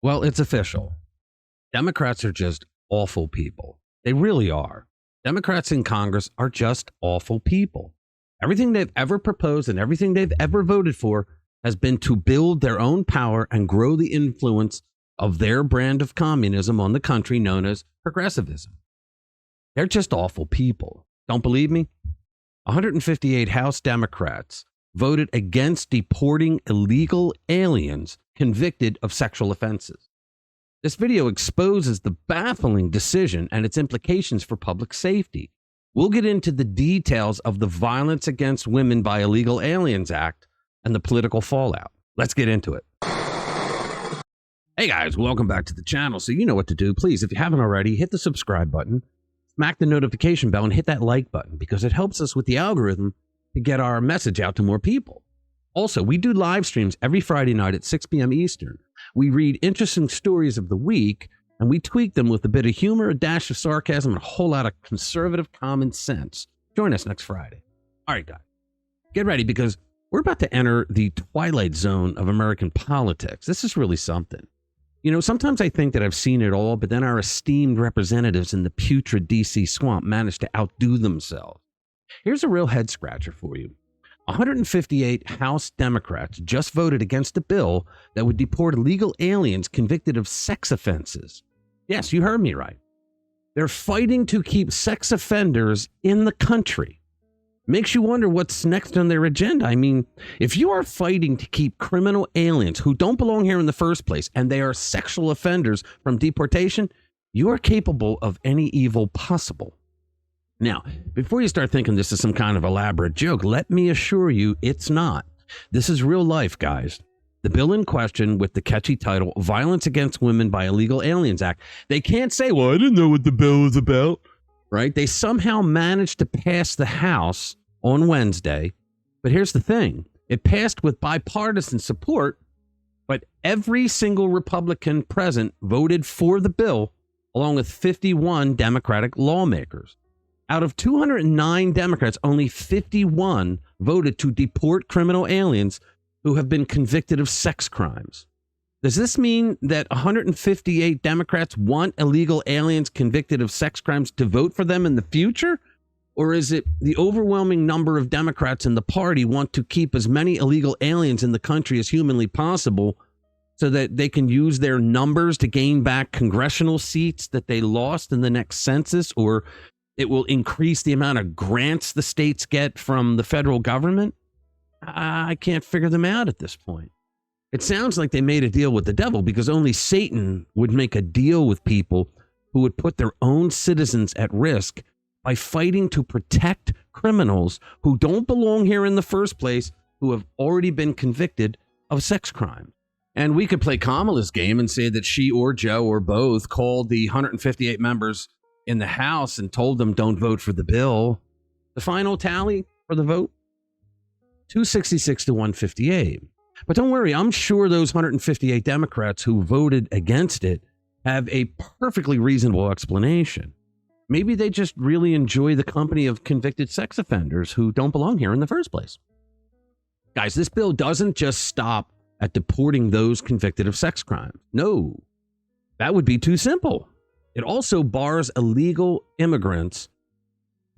Well, it's official. Democrats are just awful people. They really are. Democrats in Congress are just awful people. Everything they've ever proposed and everything they've ever voted for has been to build their own power and grow the influence of their brand of communism on the country known as progressivism. They're just awful people. Don't believe me? 158 House Democrats voted against deporting illegal aliens convicted of sexual offenses. This video exposes the baffling decision and its implications for public safety. We'll get into the details of the Violence Against Women by Illegal Aliens Act and the political fallout. Let's get into it. Hey guys, welcome back to the channel. So you know what to do. Please, if you haven't already, hit the subscribe button, smack the notification bell, and hit that like button because it helps us with the algorithm to get our message out to more people. Also, we do live streams every Friday night at 6 p.m. Eastern. We read interesting stories of the week, and we tweak them with a bit of humor, a dash of sarcasm, and a whole lot of conservative common sense. Join us next Friday. All right, guys, get ready because we're about to enter the twilight zone of American politics. This is really something. You know, sometimes I think that I've seen it all, but then our esteemed representatives in the putrid D.C. swamp manage to outdo themselves. Here's a real head scratcher for you. 158 House Democrats just voted against a bill that would deport illegal aliens convicted of sex offenses. Yes, you heard me right. They're fighting to keep sex offenders in the country. Makes you wonder what's next on their agenda. I mean, if you are fighting to keep criminal aliens who don't belong here in the first place and they are sexual offenders from deportation, you are capable of any evil possible. Now, before you start thinking this is some kind of elaborate joke, let me assure you it's not. This is real life, guys. The bill in question with the catchy title, Violence Against Women by Illegal Aliens Act, they can't say, well, I didn't know what the bill was about, right? They somehow managed to pass the House on Wednesday. But here's the thing. It passed with bipartisan support, but every single Republican present voted for the bill, along with 51 Democratic lawmakers. Out of 209 Democrats, only 51 voted to deport criminal aliens who have been convicted of sex crimes. Does this mean that 158 Democrats want illegal aliens convicted of sex crimes to vote for them in the future? Or is it the overwhelming number of Democrats in the party want to keep as many illegal aliens in the country as humanly possible so that they can use their numbers to gain back congressional seats that they lost in the next census, or it will increase the amount of grants the states get from the federal government? I can't figure them out at this point. It sounds like they made a deal with the devil because only Satan would make a deal with people who would put their own citizens at risk by fighting to protect criminals who don't belong here in the first place, who have already been convicted of sex crimes. And we could play Kamala's game and say that she or Joe or both called the 158 members in the House and told them don't vote for the bill. The final tally for the vote, 266 to 158. But don't worry, I'm sure those 158 Democrats who voted against it have a perfectly reasonable explanation. Maybe they just really enjoy the company of convicted sex offenders who don't belong here in the first place. Guys, this bill doesn't just stop at deporting those convicted of sex crimes. No, that would be too simple. It also bars illegal immigrants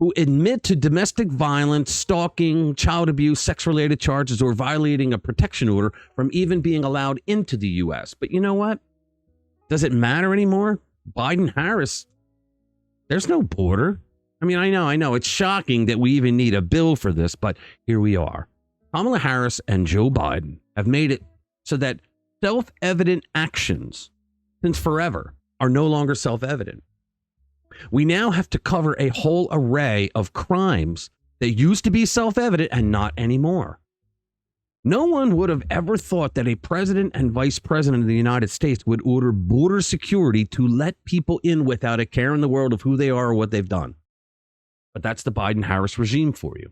who admit to domestic violence, stalking, child abuse, sex-related charges, or violating a protection order from even being allowed into the U.S. But you know what? Does it matter anymore? Biden-Harris, there's no border. I mean, I know. It's shocking that we even need a bill for this, but here we are. Kamala Harris and Joe Biden have made it so that self-evident actions, since forever, are no longer self-evident. We now have to cover a whole array of crimes that used to be self-evident and not anymore. No one would have ever thought that a president and vice president of the United States would order border security to let people in without a care in the world of who they are or what they've done. But that's the Biden-Harris regime for you.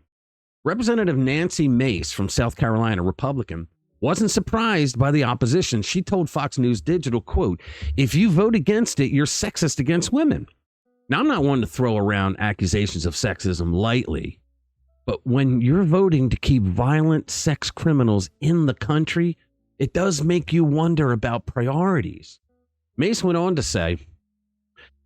Representative Nancy Mace from South Carolina, Republican, wasn't surprised by the opposition. She told Fox News Digital, quote, "If you vote against it, you're sexist against women." Now, I'm not one to throw around accusations of sexism lightly, but when you're voting to keep violent sex criminals in the country, it does make you wonder about priorities. Mace went on to say,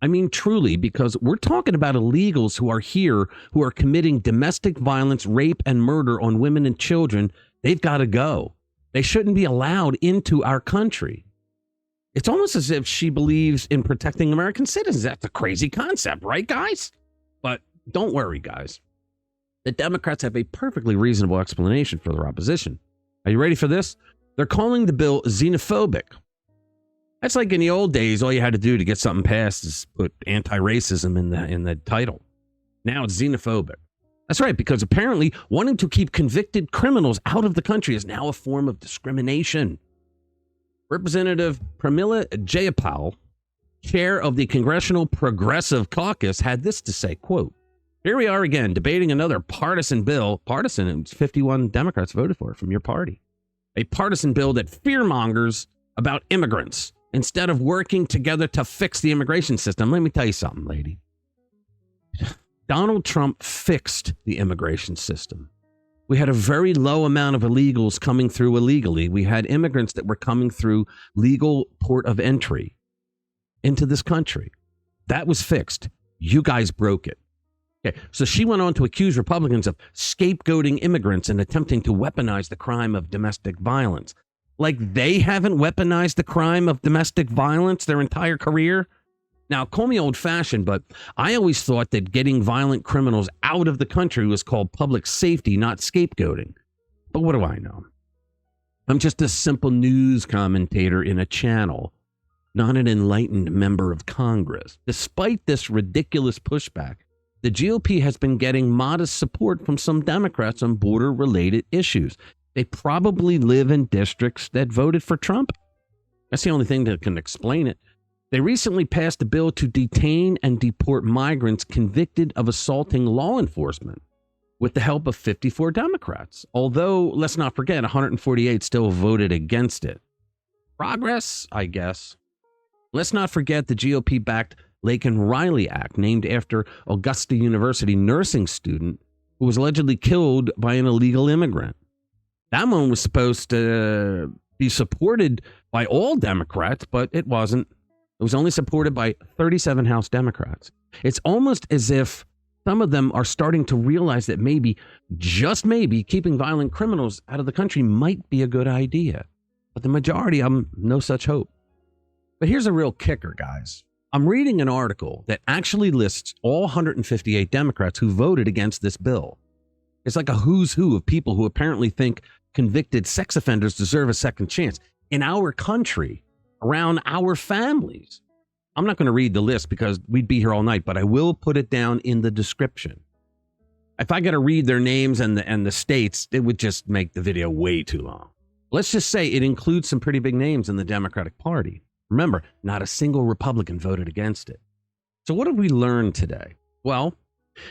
I mean, truly, because we're talking about illegals who are here, who are committing domestic violence, rape, and murder on women and children. They've got to go. They shouldn't be allowed into our country. It's almost as if she believes in protecting American citizens. That's a crazy concept, right, guys? But don't worry, guys. The Democrats have a perfectly reasonable explanation for their opposition. Are you ready for this? They're calling the bill xenophobic. That's like in the old days, all you had to do to get something passed is put anti-racism in the title. Now it's xenophobic. That's right, because apparently wanting to keep convicted criminals out of the country is now a form of discrimination. Representative Pramila Jayapal, chair of the Congressional Progressive Caucus, had this to say, quote, here we are again debating another partisan bill. Partisan, it's 51 Democrats voted for it from your party. A partisan bill that fearmongers about immigrants instead of working together to fix the immigration system. Let me tell you something, lady. Donald Trump fixed the immigration system. We had a very low amount of illegals coming through illegally. We had immigrants that were coming through legal port of entry into this country. That was fixed. You guys broke it. Okay, so she went on to accuse Republicans of scapegoating immigrants and attempting to weaponize the crime of domestic violence. Like they haven't weaponized the crime of domestic violence their entire career. Now, call me old-fashioned, but I always thought that getting violent criminals out of the country was called public safety, not scapegoating. But what do I know? I'm just a simple news commentator in a channel, not an enlightened member of Congress. Despite this ridiculous pushback, the GOP has been getting modest support from some Democrats on border-related issues. They probably live in districts that voted for Trump. That's the only thing that can explain it. They recently passed a bill to detain and deport migrants convicted of assaulting law enforcement with the help of 54 Democrats. Although, let's not forget, 148 still voted against it. Progress, I guess. Let's not forget the GOP-backed Laken Riley Act, named after Augusta University nursing student who was allegedly killed by an illegal immigrant. That one was supposed to be supported by all Democrats, but it wasn't. It was only supported by 37 House Democrats. It's almost as if some of them are starting to realize that maybe, just maybe, keeping violent criminals out of the country might be a good idea. But the majority of them, no such hope. But here's a real kicker, guys. I'm reading an article that actually lists all 158 Democrats who voted against this bill. It's like a who's who of people who apparently think convicted sex offenders deserve a second chance in our country, around our families. I'm not going to read the list because we'd be here all night, but I will put it down in the description. If I got to read their names and the states, it would just make the video way too long. Let's just say it includes some pretty big names in the Democratic Party. Remember, not a single Republican voted against it. So what did we learn today? Well,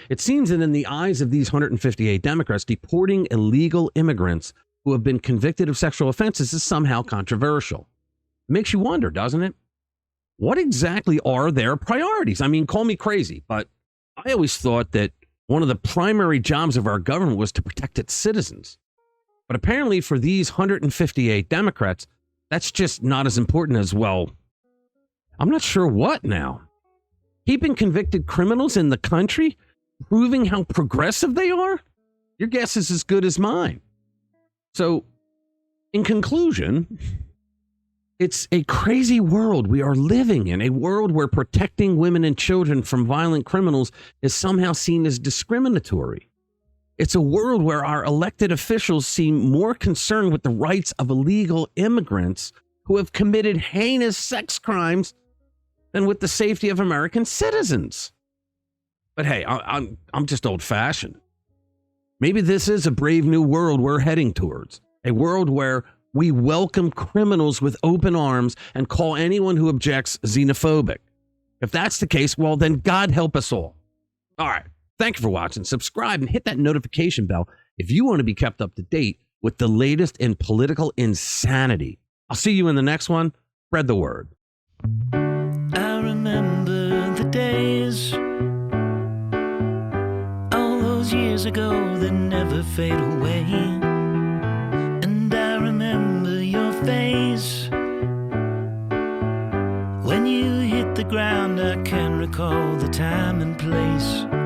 it seems that in the eyes of these 158 Democrats, deporting illegal immigrants who have been convicted of sexual offenses is somehow controversial. It makes you wonder, doesn't it? What exactly are their priorities? I mean, call me crazy, but I always thought that one of the primary jobs of our government was to protect its citizens. But apparently for these 158 Democrats, that's just not as important as, well, I'm not sure what now. Keeping convicted criminals in the country? Proving how progressive they are? Your guess is as good as mine. So, in conclusion, it's a crazy world we are living in, a world where protecting women and children from violent criminals is somehow seen as discriminatory. It's a world where our elected officials seem more concerned with the rights of illegal immigrants who have committed heinous sex crimes than with the safety of American citizens. But hey, I'm just old-fashioned. Maybe this is a brave new world we're heading towards, a world where we welcome criminals with open arms and call anyone who objects xenophobic. If that's the case, well, then God help us all. All right. Thank you for watching. Subscribe and hit that notification bell if you want to be kept up to date with the latest in political insanity. I'll see you in the next one. Spread the word. I remember the days, all those years ago that never fade away. And I remember your face When you hit the ground, I can recall the time and place.